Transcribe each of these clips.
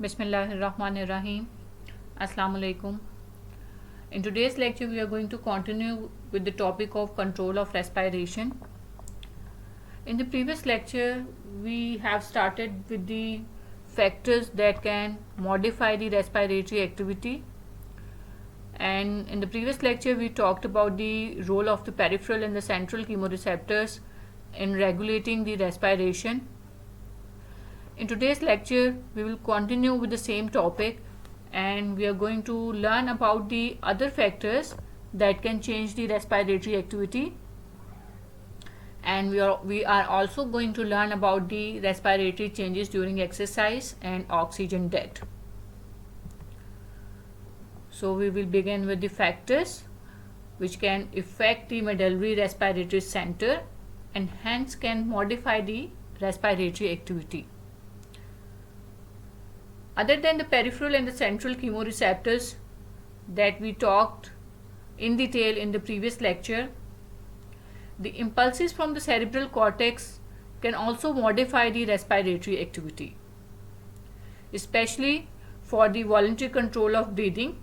Bismillahirrahmanirrahim. Assalamu alaikum. In today's lecture, we are going to continue with the topic of control of respiration. In the previous lecture, we have started with the factors that can modify the respiratory activity. And in the previous lecture, we talked about the role of the peripheral and the central chemoreceptors in regulating the respiration. In today's lecture, we will continue with the same topic and we are going to learn about the other factors that can change the respiratory activity, and we are also going to learn about the respiratory changes during exercise and oxygen debt. So we will begin with the factors which can affect the medullary respiratory center and hence can modify the respiratory activity. Other than the peripheral and the central chemoreceptors that we talked in detail in the previous lecture, the impulses from the cerebral cortex can also modify the respiratory activity, especially for the voluntary control of breathing.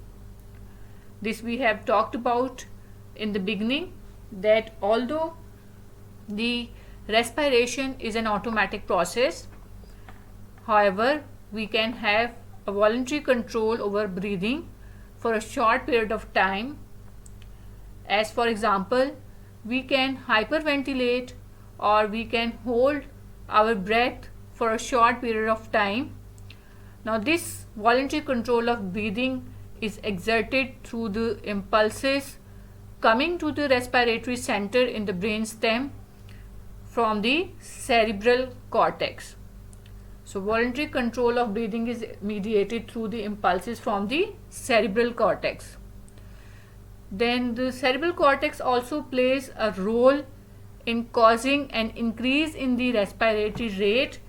This we have talked about in the beginning, that although the respiration is an automatic process, however, we can have a voluntary control over breathing for a short period of time. As for example, we can hyperventilate or we can hold our breath for a short period of time. Now this voluntary control of breathing is exerted through the impulses coming to the respiratory center in the brainstem from the cerebral cortex. So voluntary control of breathing is mediated through the impulses from the cerebral cortex. Then the cerebral cortex also plays a role in causing an increase in the respiratory rate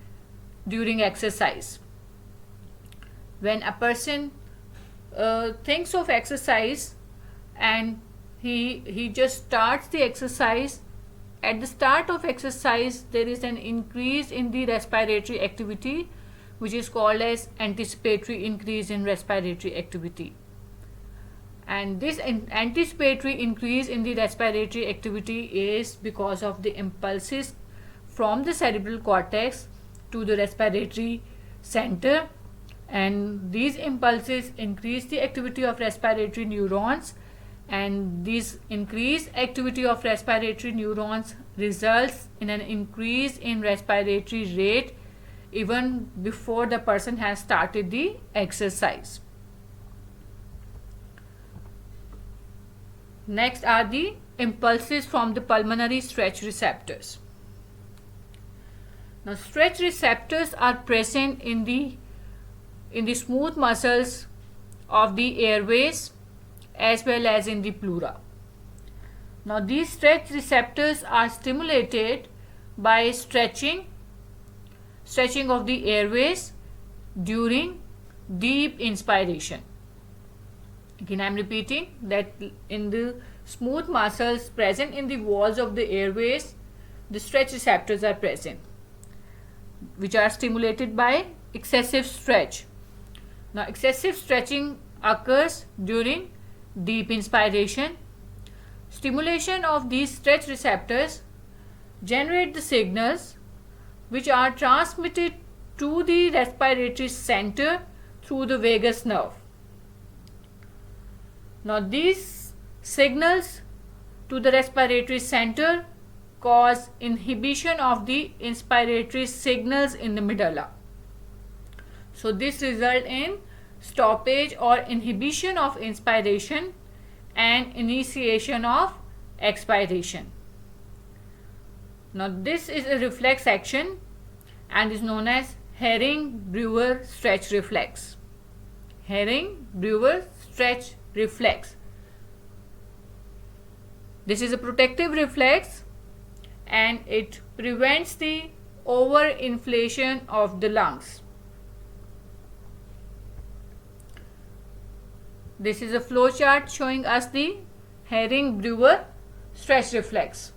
during exercise. When a person thinks of exercise and he just starts the exercise, at the start of exercise there is an increase in the respiratory activity which is called as anticipatory increase in respiratory activity, and this anticipatory increase in the respiratory activity is because of the impulses from the cerebral cortex to the respiratory center, and these impulses increase the activity of respiratory neurons, and this increased activity of respiratory neurons results in an increase in respiratory rate even before the person has started the exercise. Next are the impulses from the pulmonary stretch receptors. Now stretch receptors are present in the smooth muscles of the airways as well as in the pleura. Now these stretch receptors are stimulated by stretching of the airways during deep inspiration. Again, I am repeating that in the smooth muscles present in the walls of the airways, the stretch receptors are present, which are stimulated by excessive stretch. Now excessive stretching occurs during deep inspiration. Stimulation of these stretch receptors generate the signals which are transmitted to the respiratory center through the vagus nerve. Now these signals to the respiratory center cause inhibition of the inspiratory signals in the medulla. So this results in stoppage or inhibition of inspiration and initiation of expiration. Now this is a reflex action and is known as Hering-Breuer stretch reflex. Hering-Breuer stretch reflex. This is a protective reflex and it prevents the overinflation of the lungs. This is a flow chart showing us the Hering-Breuer stretch reflex.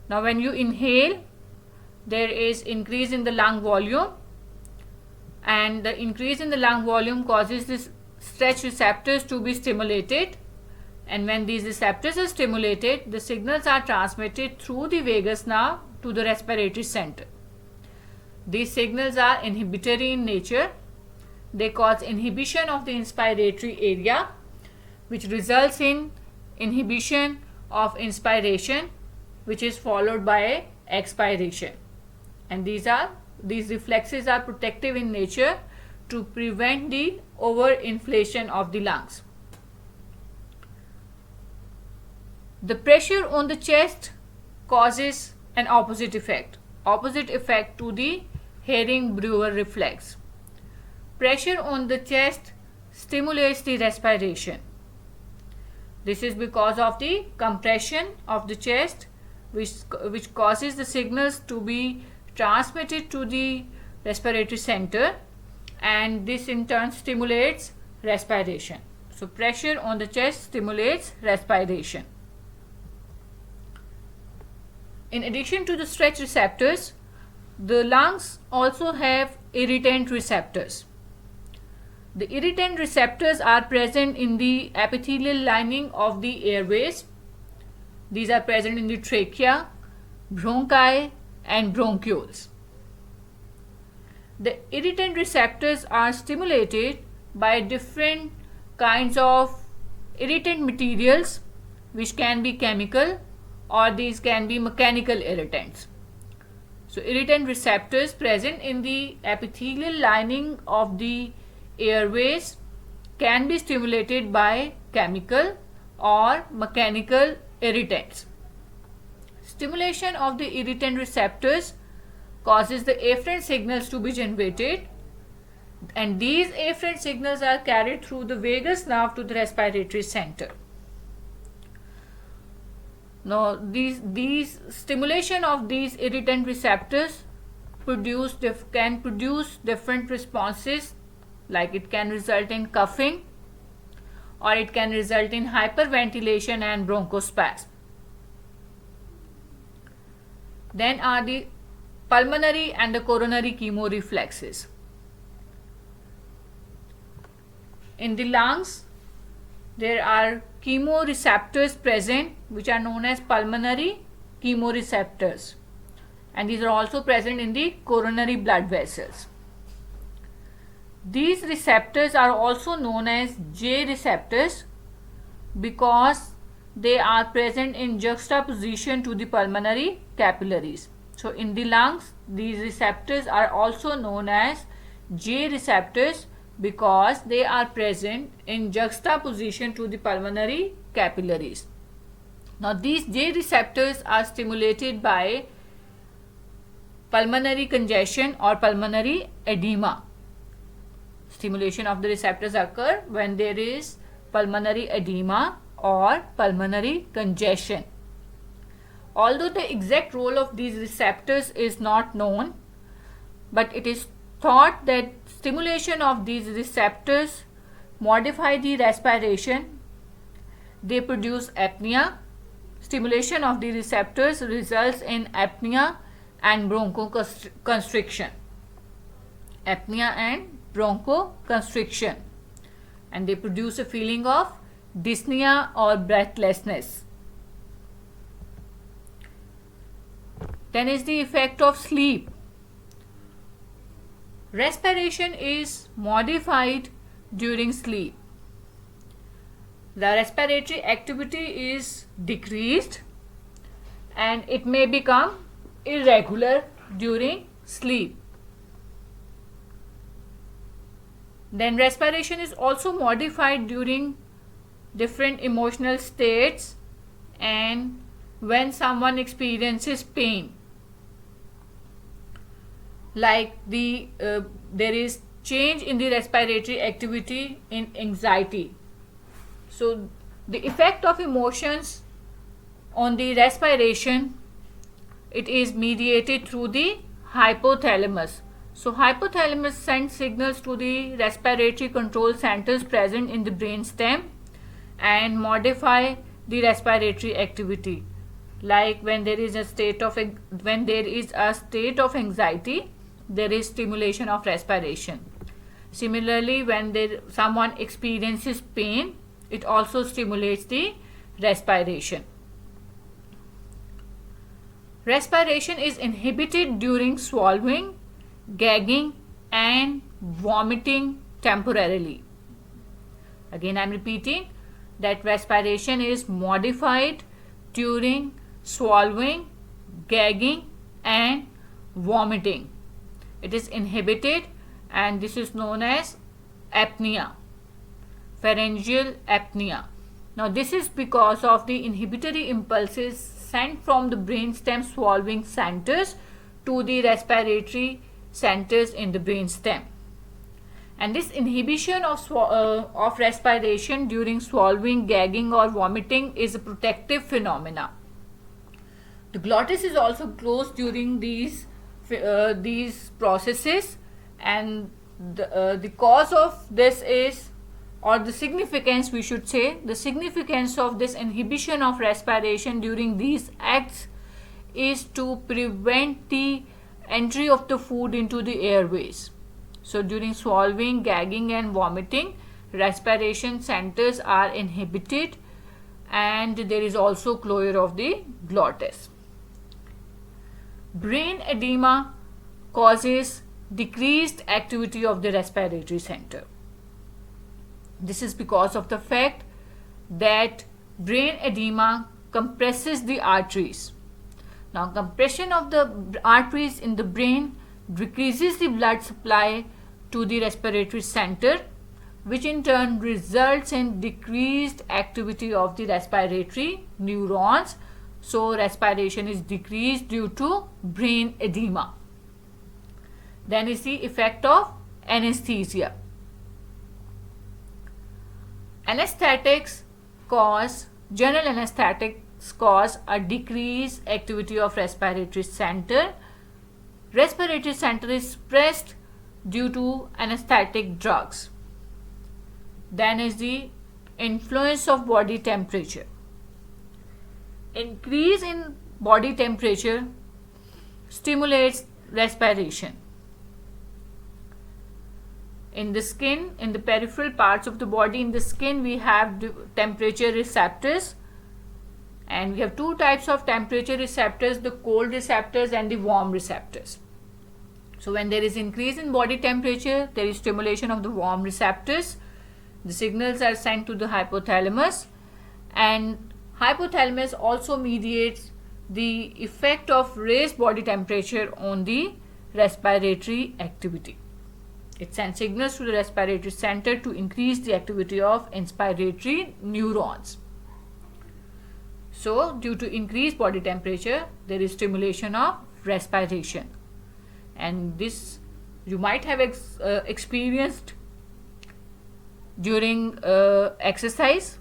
Now when you inhale, there is increase in the lung volume, and the increase in the lung volume causes this stretch receptors to be stimulated, and when these receptors are stimulated, the signals are transmitted through the vagus nerve to the respiratory center. These signals are inhibitory in nature. They cause inhibition of the inspiratory area, which results in inhibition of inspiration, which is followed by expiration. And these reflexes are protective in nature to prevent the overinflation of the lungs. The pressure on the chest causes an opposite effect to the Hering-Breuer reflex. Pressure on the chest stimulates the respiration. This is because of the compression of the chest, which causes the signals to be transmitted to the respiratory center, and this in turn stimulates respiration. So pressure on the chest stimulates respiration. In addition to the stretch receptors, the lungs also have irritant receptors. The irritant receptors are present in the epithelial lining of the airways. These are present in the trachea, bronchi, and bronchioles. The irritant receptors are stimulated by different kinds of irritant materials, which can be chemical or these can be mechanical irritants. So irritant receptors present in the epithelial lining of the airways can be stimulated by chemical or mechanical irritants. Stimulation of the irritant receptors causes the afferent signals to be generated, and these afferent signals are carried through the vagus nerve to the respiratory center. Now these stimulation of these irritant receptors can produce different responses, like it can result in coughing or it can result in hyperventilation and bronchospasm. Then are the pulmonary and the coronary chemoreflexes. In the lungs, there are chemoreceptors present, which are known as pulmonary chemoreceptors, and these are also present in the coronary blood vessels. These receptors are also known as J receptors because they are present in juxtaposition to the pulmonary capillaries. So in the lungs, these receptors are also known as J receptors because they are present in juxtaposition to the pulmonary capillaries. Now these J receptors are stimulated by pulmonary congestion or pulmonary edema. Stimulation of the receptors occur when there is pulmonary edema or pulmonary congestion. Although the exact role of these receptors is not known, but it is thought that stimulation of these receptors modify the respiration. They produce apnea. Stimulation of the receptors results in apnea and bronchoconstriction. Apnea and bronchoconstriction, and they produce a feeling of dyspnea or breathlessness. Then is the effect of sleep. Respiration is modified during sleep. The respiratory activity is decreased and it may become irregular during sleep. Then respiration is also modified during different emotional states and when someone experiences pain. Like there is change in the respiratory activity in anxiety. So the effect of emotions on the respiration, it is mediated through the hypothalamus. So hypothalamus sends signals to the respiratory control centers present in the brainstem and modify the respiratory activity. Like when there is a state of anxiety, there is stimulation of respiration. Similarly, when someone experiences pain, it also stimulates the respiration. Respiration is inhibited during swallowing, gagging, and vomiting temporarily. Again, I am repeating that respiration is modified during swallowing, gagging, and vomiting. It is inhibited, and this is known as apnea, pharyngeal apnea. Now, this is because of the inhibitory impulses sent from the brainstem swallowing centers to the respiratory centers in the brainstem. And this inhibition of respiration during swallowing, gagging, or vomiting is a protective phenomena. The glottis is also closed during these processes, and the cause of this is, or the significance, we should say, the significance of this inhibition of respiration during these acts is to prevent the entry of the food into the airways. So during swallowing, gagging, and vomiting, respiration centers are inhibited, and there is also closure of the glottis. Brain edema causes decreased activity of the respiratory center. This is because of the fact that brain edema compresses the arteries. Now, compression of the arteries in the brain decreases the blood supply to the respiratory center, which in turn results in decreased activity of the respiratory neurons. So, respiration is decreased due to brain edema. Then is the effect of anesthesia. General anesthetics cause a decreased activity of respiratory center. Respiratory center is suppressed due to anesthetic drugs. Then is the influence of body temperature. Increase in body temperature stimulates respiration. In the skin, in the peripheral parts of the body, in the skin, we have temperature receptors, and we have two types of temperature receptors, the cold receptors and the warm receptors. So when there is increase in body temperature, there is stimulation of the warm receptors. The signals are sent to the hypothalamus, and hypothalamus also mediates the effect of raised body temperature on the respiratory activity. It sends signals to the respiratory center to increase the activity of inspiratory neurons. So, due to increased body temperature, there is stimulation of respiration. And this you might have experienced during exercise.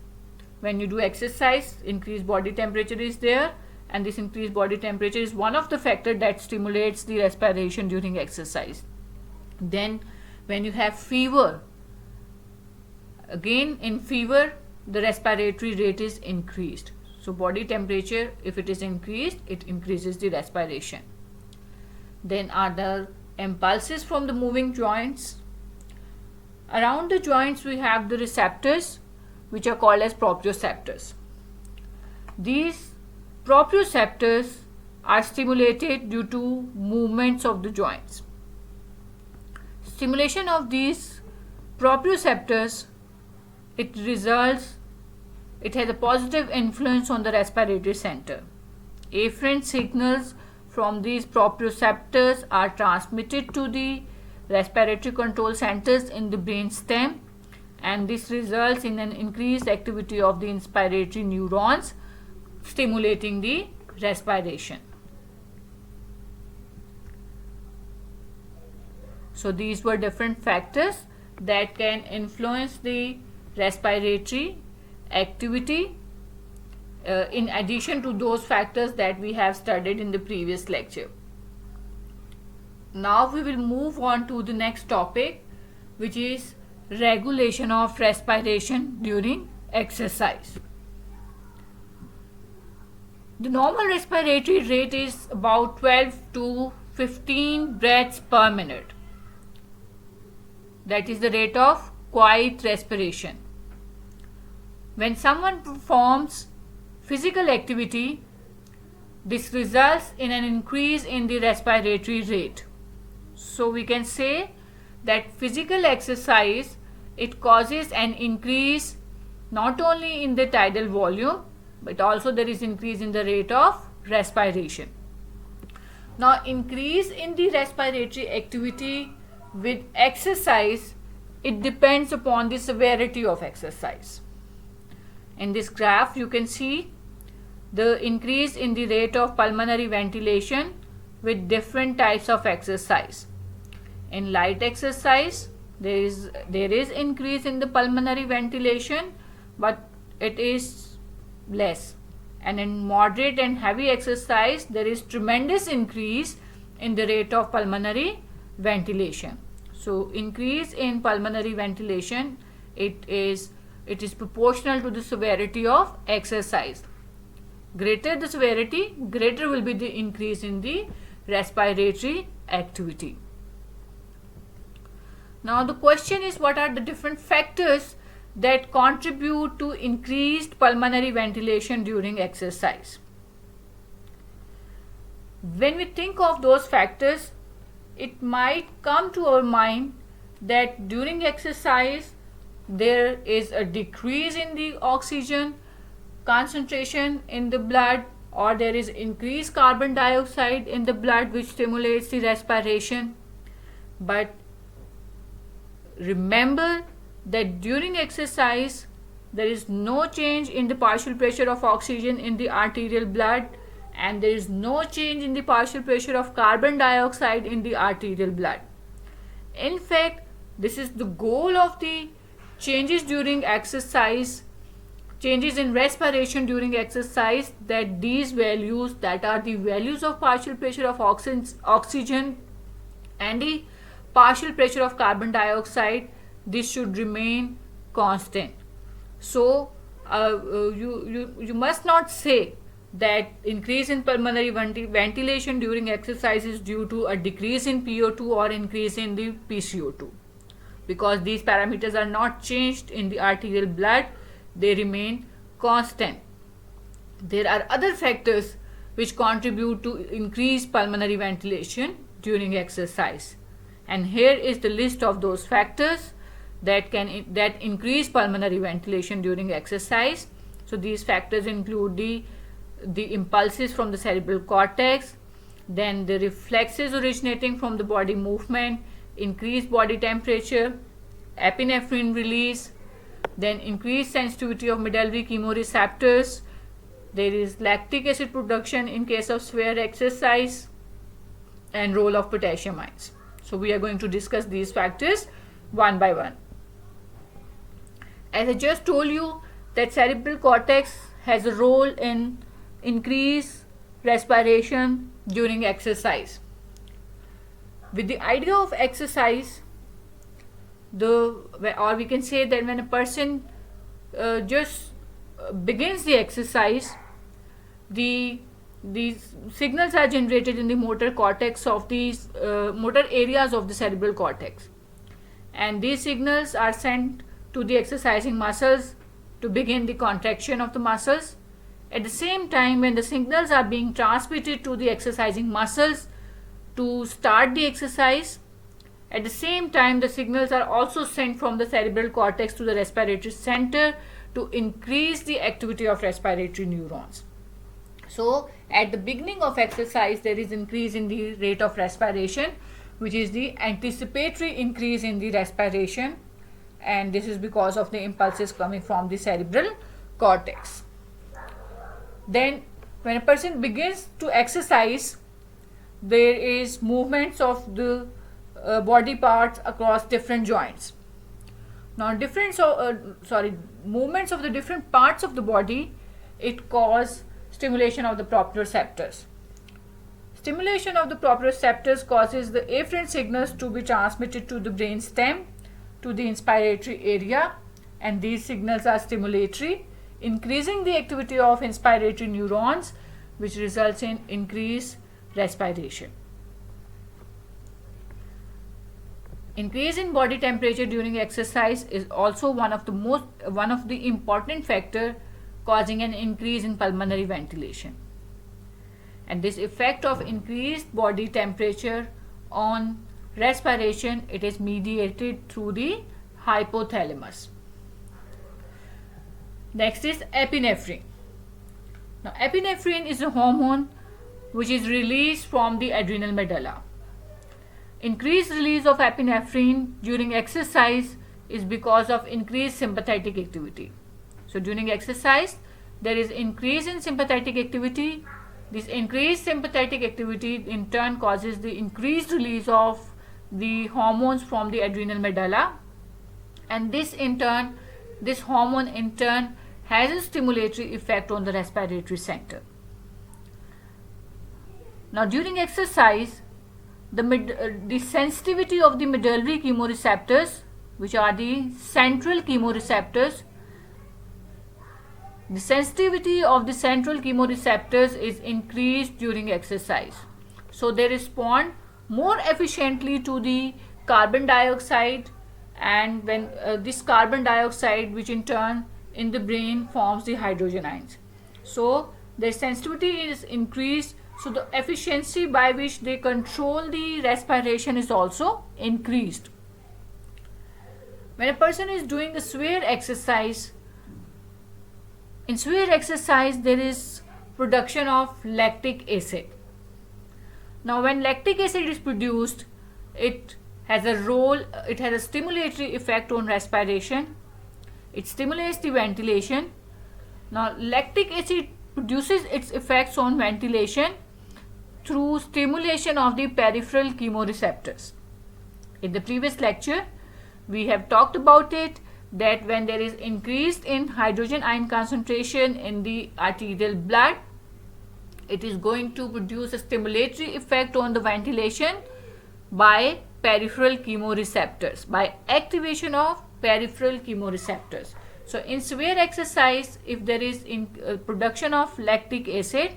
When you do exercise, increased body temperature is there, and this increased body temperature is one of the factors that stimulates the respiration during exercise. Then when you have fever, again in fever the respiratory rate is increased. So body temperature, if it is increased, it increases the respiration. Then are the impulses from the moving joints. Around the joints we have the receptors, which are called as proprioceptors. These proprioceptors are stimulated due to movements of the joints. Stimulation of these proprioceptors, it has a positive influence on the respiratory center. Afferent signals from these proprioceptors are transmitted to the respiratory control centers in the brain stem, and this results in an increased activity of the inspiratory neurons, stimulating the respiration. So these were different factors that can influence the respiratory activity in addition to those factors that we have studied in the previous lecture. Now we will move on to the next topic, which is regulation of respiration during exercise. The normal respiratory rate is about 12 to 15 breaths per minute. that is the rate of quiet respiration. When someone performs physical activity, this results in an increase in the respiratory rate. So we can say that physical exercise, it causes an increase not only in the tidal volume, but also there is increase in the rate of respiration. Now, increase in the respiratory activity with exercise, it depends upon the severity of exercise. In this graph, you can see the increase in the rate of pulmonary ventilation with different types of exercise. In light exercise, there is increase in the pulmonary ventilation, but it is less. And in moderate and heavy exercise, there is tremendous increase in the rate of pulmonary ventilation. So increase in pulmonary ventilation, it is proportional to the severity of exercise. Greater the severity, greater will be the increase in the respiratory activity. Now the question is, what are the different factors that contribute to increased pulmonary ventilation during exercise? When we think of those factors, it might come to our mind that during exercise there is a decrease in the oxygen concentration in the blood, or there is increased carbon dioxide in the blood which stimulates the respiration. But remember that during exercise there is no change in the partial pressure of oxygen in the arterial blood, and there is no change in the partial pressure of carbon dioxide in the arterial blood. In fact, this is the goal of the changes during exercise, changes in respiration during exercise, that these values, that are the values of partial pressure of oxygen and the partial pressure of carbon dioxide, this should remain constant. So you must not say that increase in pulmonary ventilation during exercise is due to a decrease in PO2 or increase in the PCO2, because these parameters are not changed in the arterial blood, they remain constant. There are other factors which contribute to increased pulmonary ventilation during exercise, and here is the list of those factors that increase pulmonary ventilation during exercise. So these factors include the impulses from the cerebral cortex, then the reflexes originating from the body movement, increased body temperature, epinephrine release, then increased sensitivity of medullary chemoreceptors, there is lactic acid production in case of severe exercise, and role of potassium ions. So we are going to discuss these factors one by one. As I just told you that cerebral cortex has a role in increased respiration during exercise. With the idea of exercise, or we can say that when a person just begins the exercise, these signals are generated in the motor cortex of these motor areas of the cerebral cortex, and these signals are sent to the exercising muscles to begin the contraction of the muscles. At the same time, when the signals are being transmitted to the exercising muscles to start the exercise, at the same time the signals are also sent from the cerebral cortex to the respiratory center to increase the activity of respiratory neurons. So at the beginning of exercise there is increase in the rate of respiration, which is the anticipatory increase in the respiration, and this is because of the impulses coming from the cerebral cortex. Then when a person begins to exercise, there is movements of the body parts across different joints. Now movements of the different parts of the body, it cause stimulation of the proprioceptors. Stimulation of the proprioceptors causes the afferent signals to be transmitted to the brain stem, to the inspiratory area, and these signals are stimulatory, increasing the activity of inspiratory neurons, which results in increased respiration. Increase in body temperature during exercise is also one of the important factor causing an increase in pulmonary ventilation. And this effect of increased body temperature on respiration, it is mediated through the hypothalamus. Next is epinephrine. Now, epinephrine is a hormone which is released from the adrenal medulla. Increased release of epinephrine during exercise is because of increased sympathetic activity. So, during exercise, there is increase in sympathetic activity. This increased sympathetic activity in turn causes the increased release of the hormones from the adrenal medulla, and this hormone in turn has a stimulatory effect on the respiratory center. Now, during exercise, the sensitivity of the medullary chemoreceptors, which are the central chemoreceptors, the sensitivity of the central chemoreceptors is increased during exercise. So, they respond more efficiently to the carbon dioxide, and when this carbon dioxide, which in turn in the brain forms the hydrogen ions. So, their sensitivity is increased. So, the efficiency by which they control the respiration is also increased. When a person is doing a severe exercise, in severe exercise there is production of lactic acid. Now, when lactic acid is produced, it has a stimulatory effect on respiration. It stimulates the ventilation. Now, lactic acid produces its effects on ventilation through stimulation of the peripheral chemoreceptors. In the previous lecture, we have talked about it, that when there is increase in hydrogen ion concentration in the arterial blood, it is going to produce a stimulatory effect on the ventilation by peripheral chemoreceptors, by activation of peripheral chemoreceptors. So, in severe exercise, if there is production of lactic acid,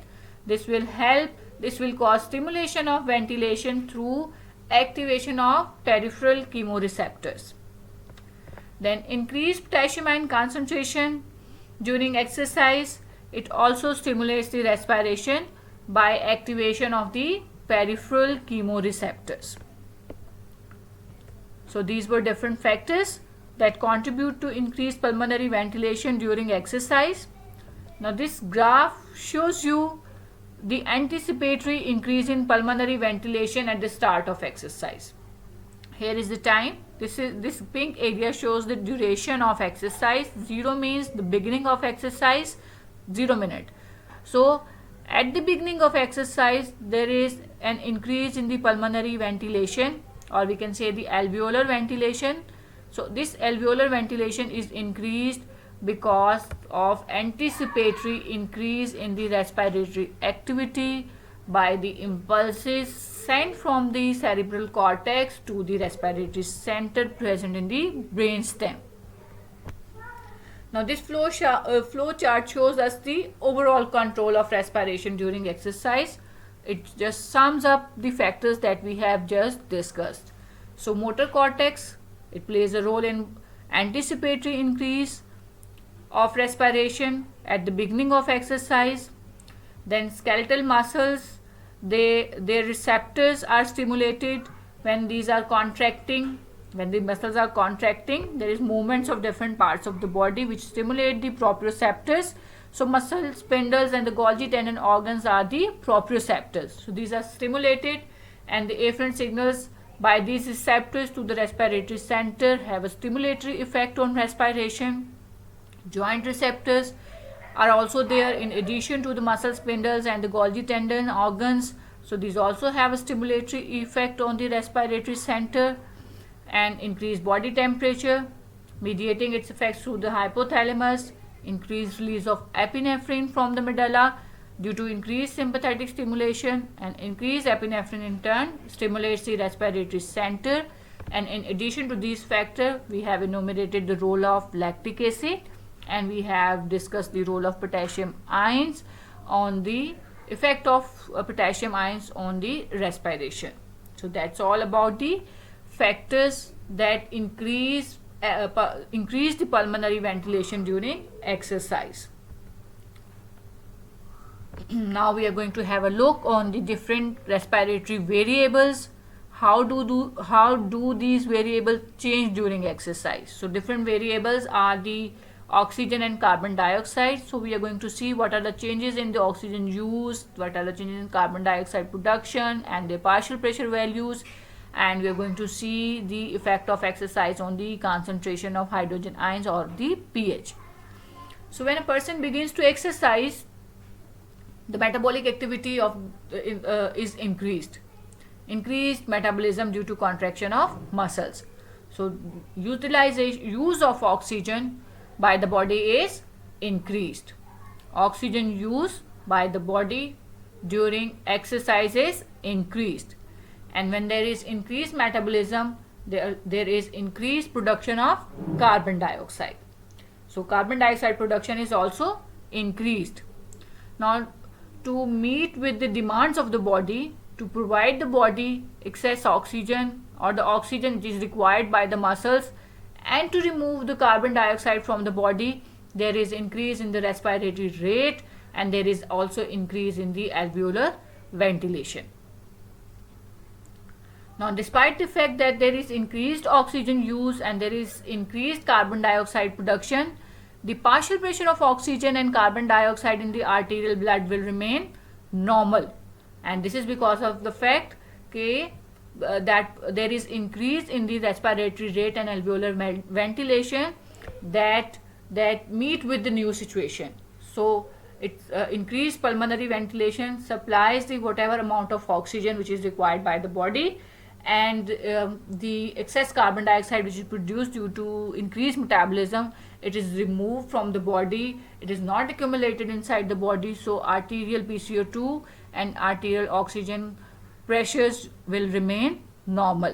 this will cause stimulation of ventilation through activation of peripheral chemoreceptors. Then, increased potassium ion concentration during exercise, it also stimulates the respiration by activation of the peripheral chemoreceptors. So, these were different factors that contribute to increased pulmonary ventilation during exercise. Now, this graph shows you the anticipatory increase in pulmonary ventilation at the start of exercise. Here is the time. This pink area shows the duration of exercise. 0 means the beginning of exercise, 0 minute. So, at the beginning of exercise, there is an increase in the pulmonary ventilation, or we can say the alveolar ventilation. So, this alveolar ventilation is increased because of anticipatory increase in the respiratory activity by the impulses sent from the cerebral cortex to the respiratory center present in the brain stem. Now, this flow chart shows us the overall control of respiration during exercise. It just sums up the factors that we have just discussed. So, motor cortex, it plays a role in anticipatory increase of respiration at the beginning of exercise. Then skeletal muscles, their receptors are stimulated when these are contracting. When the muscles are contracting, there is movements of different parts of the body which stimulate the proprioceptors. So, muscle spindles and the Golgi tendon organs are the proprioceptors. So, these are stimulated, and the afferent signals by these receptors to the respiratory center have a stimulatory effect on respiration. Joint receptors are also there in addition to the muscle spindles and the Golgi tendon organs. So, these also have a stimulatory effect on the respiratory center. And increased body temperature, mediating its effects through the hypothalamus. Increased release of epinephrine from the medulla due to increased sympathetic stimulation, and increased epinephrine in turn stimulates the respiratory center. And in addition to these factors, we have enumerated the role of lactic acid, and we have discussed the role of potassium ions on the effect of potassium ions on the respiration. So, that's all about the factors that increase the pulmonary ventilation during exercise. Now we are going to have a look on the different respiratory variables. How do these variables change during exercise? So different variables are the oxygen and carbon dioxide. So we are going to see what are the changes in the oxygen use, what are the changes in carbon dioxide production and their partial pressure values, and we are going to see the effect of exercise on the concentration of hydrogen ions or the pH. So when a person begins to exercise, the metabolic activity is increased metabolism due to contraction of muscles. So use of oxygen by the body is increased. Oxygen use by the body during exercise is increased, and when there is increased metabolism, there is increased production of carbon dioxide. So carbon dioxide production is also increased. Now, to meet with the demands of the body, to provide the body excess oxygen or the oxygen which is required by the muscles, and to remove the carbon dioxide from the body, there is increase in the respiratory rate, and there is also increase in the alveolar ventilation. Now, despite the fact that there is increased oxygen use and there is increased carbon dioxide production, the partial pressure of oxygen and carbon dioxide in the arterial blood will remain normal, and this is because of the fact that there is increase in the respiratory rate and alveolar ventilation that meet with the new situation. So it's increased pulmonary ventilation supplies the whatever amount of oxygen which is required by the body, and the excess carbon dioxide which is produced due to increased metabolism, it is removed from the body, it is not accumulated inside the body, so arterial PCO2 and arterial oxygen pressures will remain normal.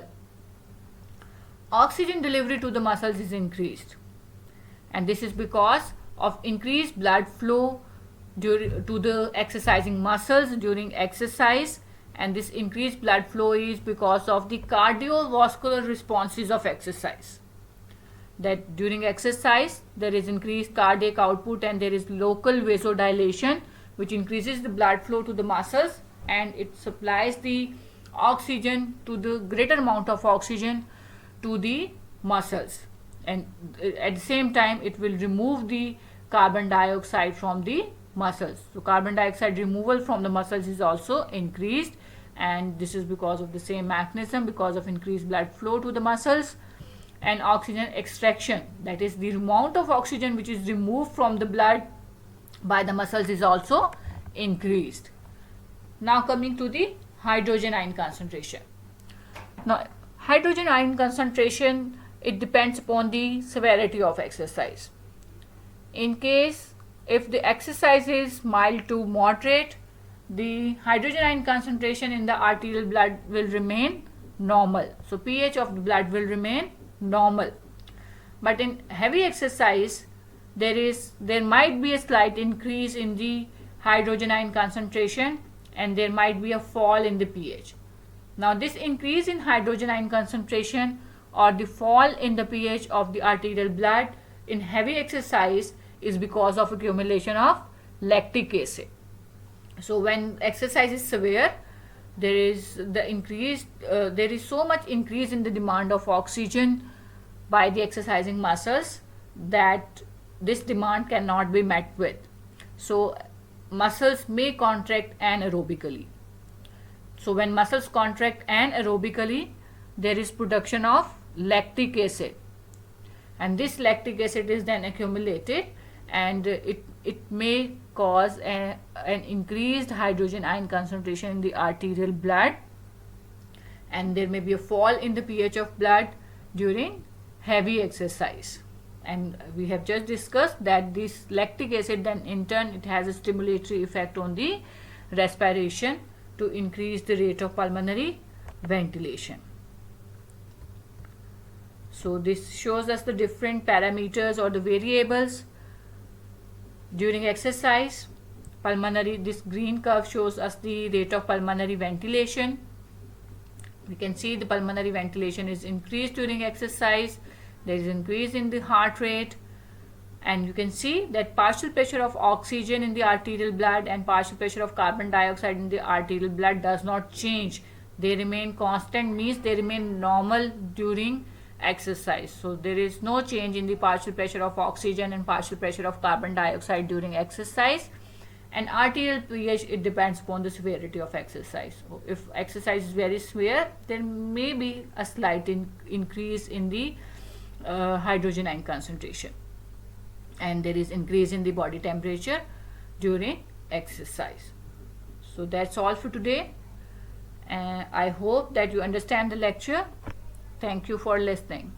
Oxygen delivery to the muscles is increased, and this is because of increased blood flow to the exercising muscles during exercise, and this increased blood flow is because of the cardiovascular responses of exercise. That during exercise there is increased cardiac output and there is local vasodilation which increases the blood flow to the muscles, and it supplies the oxygen to the greater amount of oxygen to the muscles, and at the same time it will remove the carbon dioxide from the muscles. So carbon dioxide removal from the muscles is also increased, and this is because of the same mechanism, because of increased blood flow to the muscles. And oxygen extraction, that is the amount of oxygen which is removed from the blood by the muscles, is also increased. Now coming to the hydrogen ion concentration. Now hydrogen ion concentration, it depends upon the severity of exercise. In case if the exercise is mild to moderate, the hydrogen ion concentration in the arterial blood will remain normal. So pH of the blood will remain normal. But in heavy exercise, there might be a slight increase in the hydrogen ion concentration, and there might be a fall in the pH. Now this increase in hydrogen ion concentration or the fall in the pH of the arterial blood in heavy exercise is because of accumulation of lactic acid. So when exercise is severe, there is so much increase in the demand of oxygen by the exercising muscles that this demand cannot be met with. So muscles may contract anaerobically. So when muscles contract anaerobically, there is production of lactic acid, and this lactic acid is then accumulated, and it may cause an increased hydrogen ion concentration in the arterial blood, and there may be a fall in the pH of blood during heavy exercise. And we have just discussed that this lactic acid then in turn it has a stimulatory effect on the respiration to increase the rate of pulmonary ventilation. So this shows us the different parameters or the variables during exercise. This green curve shows us the rate of pulmonary ventilation. We can see the pulmonary ventilation is increased during exercise. There is increase in the heart rate, and you can see that partial pressure of oxygen in the arterial blood and partial pressure of carbon dioxide in the arterial blood does not change. They remain constant, means they remain normal during exercise. So there is no change in the partial pressure of oxygen and partial pressure of carbon dioxide during exercise. And arterial pH, it depends upon the severity of exercise. So if exercise is very severe, there may be a slight increase in the hydrogen ion concentration, and there is increase in the body temperature during exercise. So that's all for today, and I hope that you understand the lecture. Thank you for listening.